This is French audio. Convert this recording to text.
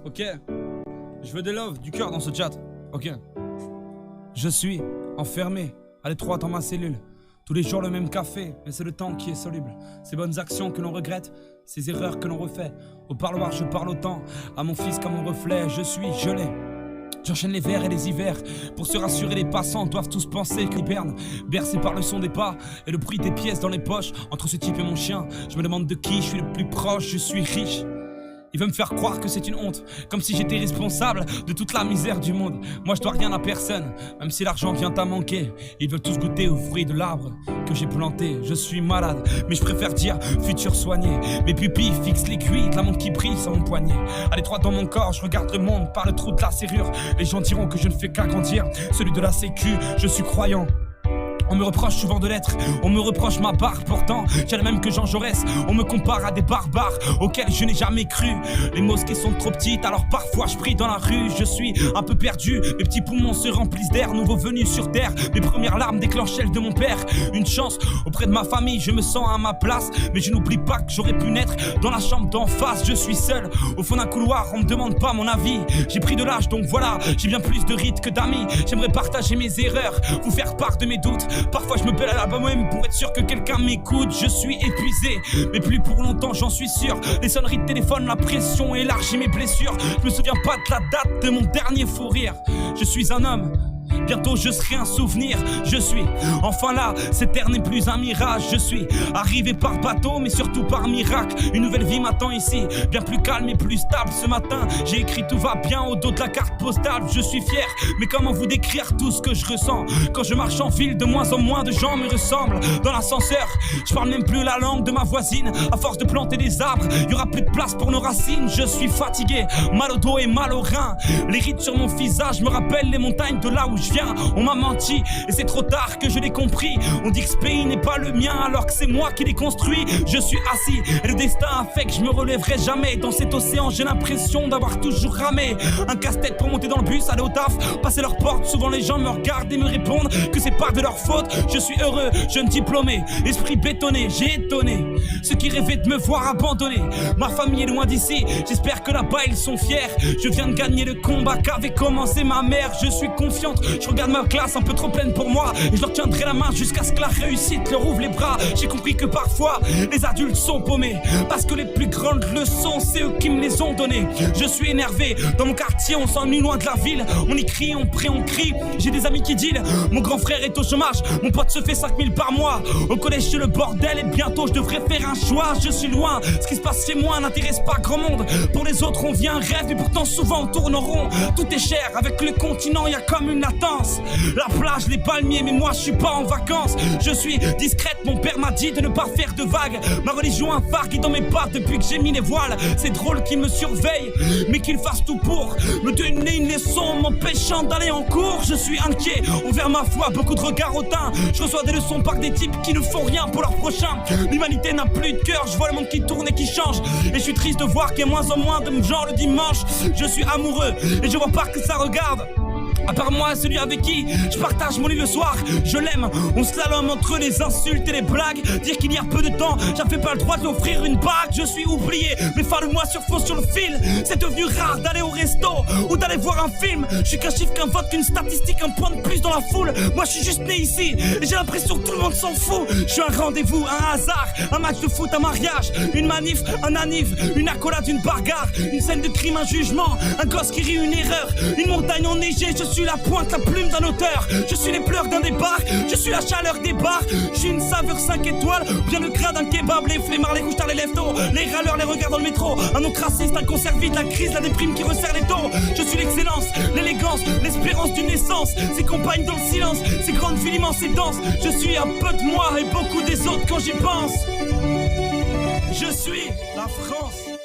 Ok. Je veux des love, du cœur dans ce chat. Ok. Je suis enfermé à l'étroit dans ma cellule. Tous les jours le même café, mais c'est le temps qui est soluble. Ces bonnes actions que l'on regrette, ces erreurs que l'on refait. Au parloir je parle autant, à mon fils comme mon reflet. Je suis gelé. J'enchaîne les vers et les hivers. Pour se rassurer, les passants doivent tous penser qu'ils hibernent. Bercé par le son des pas et le bruit des pièces dans les poches. Entre ce type et mon chien, je me demande de qui je suis le plus proche. Je suis riche. Il veut me faire croire que c'est une honte, comme si j'étais responsable de toute la misère du monde. Moi je dois rien à personne, même si l'argent vient à manquer. Ils veulent tous goûter aux fruits de l'arbre que j'ai planté. Je suis malade, mais je préfère dire futur soigné. Mes pupilles fixent l'aiguille de la montre qui brille sur mon poignet. À l'étroit dans mon corps, je regarde le monde par le trou de la serrure. Les gens diront que je ne fais qu'agrandir celui de la sécu, je suis croyant. On me reproche souvent de l'être, on me reproche ma barre. Pourtant, j'ai le même que Jean Jaurès. On me compare à des barbares auxquels je n'ai jamais cru. Les mosquées sont trop petites, alors parfois je prie dans la rue. Je suis un peu perdu, mes petits poumons se remplissent d'air. Nouveau venu sur terre, mes premières larmes déclenchent celles de mon père. Une chance auprès de ma famille, je me sens à ma place. Mais je n'oublie pas que j'aurais pu naître dans la chambre d'en face. Je suis seul, au fond d'un couloir, on me demande pas mon avis. J'ai pris de l'âge, donc voilà, j'ai bien plus de rites que d'amis. J'aimerais partager mes erreurs, vous faire part de mes doutes. Parfois je me pèle à la moi-même pour être sûr que quelqu'un m'écoute. Je suis épuisé, mais plus pour longtemps j'en suis sûr. Les sonneries de téléphone, la pression élargit mes blessures. Je me souviens pas de la date de mon dernier fou rire. Je suis un homme, bientôt je serai un souvenir. Je suis enfin là, cette terre n'est plus un mirage. Je suis arrivé par bateau mais surtout par miracle. Une nouvelle vie m'attend ici, bien plus calme et plus stable. Ce matin j'ai écrit tout va bien au dos de la carte postale. Je suis fier, mais comment vous décrire tout ce que je ressens? Quand je marche en ville, de moins en moins de gens me ressemblent. Dans l'ascenseur, je parle même plus la langue de ma voisine. À force de planter des arbres, y aura plus de place pour nos racines. Je suis fatigué, mal au dos et mal au rein. Les rides sur mon visage me rappellent les montagnes de là où je viens. On m'a menti et c'est trop tard que je l'ai compris. On dit que ce pays n'est pas le mien alors que c'est moi qui l'ai construit. Je suis assis et le destin a fait que je me relèverai jamais. Dans cet océan j'ai l'impression d'avoir toujours ramé. Un casse-tête pour monter dans le bus, aller au taf, passer leur porte. Souvent les gens me regardent et me répondent que c'est pas de leur faute. Je suis heureux, jeune diplômé, esprit bétonné. J'ai étonné ceux qui rêvaient de me voir abandonné. Ma famille est loin d'ici, j'espère que là-bas ils sont fiers. Je viens de gagner le combat qu'avait commencé ma mère. Je suis confiante, je regarde ma classe un peu trop pleine pour moi et je leur tiendrai la main jusqu'à ce que la réussite leur ouvre les bras. J'ai compris que parfois les adultes sont paumés parce que les plus grandes leçons c'est eux qui me les ont données. Je suis énervé, dans mon quartier on s'ennuie loin de la ville. On y crie, on prie, on crie. J'ai des amis qui deal, mon grand frère est au chômage. Mon pote se fait 5000 par mois. Au collège c'est le bordel et bientôt je devrais faire un choix. Je suis loin, ce qui se passe chez moi n'intéresse pas grand monde. Pour les autres on vient un rêve et pourtant souvent on tourne en rond. Tout est cher, avec le continent y a comme une latence. La plage, les palmiers, mais moi je suis pas en vacances. Je suis discrète, mon père m'a dit de ne pas faire de vagues. Ma religion un phare qui dans mes pas depuis que j'ai mis les voiles. C'est drôle qu'il me surveille, mais qu'il fasse tout pour me donner une leçon, m'empêchant d'aller en cours. Je suis inquiet envers ma foi, beaucoup de regards hautains. Je reçois des leçons par des types qui ne font rien pour leur prochain. L'humanité n'a plus de cœur, je vois le monde qui tourne et qui change. Et je suis triste de voir qu'il y a moins en moins de gens le dimanche. Je suis amoureux et je vois pas que ça regarde. À part moi, celui avec qui je partage mon lit le soir. Je l'aime, on slalom entre les insultes et les blagues. Dire qu'il y a peu de temps, j'avais pas le droit de lui offrir une bague. Je suis oublié, mais fin de mois sur fond sur le fil. C'est devenu rare d'aller au resto ou d'aller voir un film. Je suis qu'un chiffre, qu'un vote, qu'une statistique, un point de plus dans la foule. Moi je suis juste né ici et j'ai l'impression que tout le monde s'en fout. Je suis un rendez-vous, un hasard, un match de foot, un mariage, une manif, un anniv, une accolade, une bagarre, une scène de crime, un jugement, un gosse qui rit, une erreur, une montagne enneigée. Je suis la pointe, la plume d'un auteur. Je suis les pleurs d'un départ. Je suis la chaleur des bars. Je suis une saveur 5 étoiles. Bien le gras d'un kebab. Les flemmards, les couches-tard, les lève-tôt. Les râleurs, les regards dans le métro. Un oncle raciste, un concert vide. La crise, la déprime qui resserre les taux. Je suis l'excellence, l'élégance, l'espérance d'une naissance. Ces compagnes dans le silence. Ces grandes villes immenses et denses. Je suis un peu de moi et beaucoup des autres quand j'y pense. Je suis la France.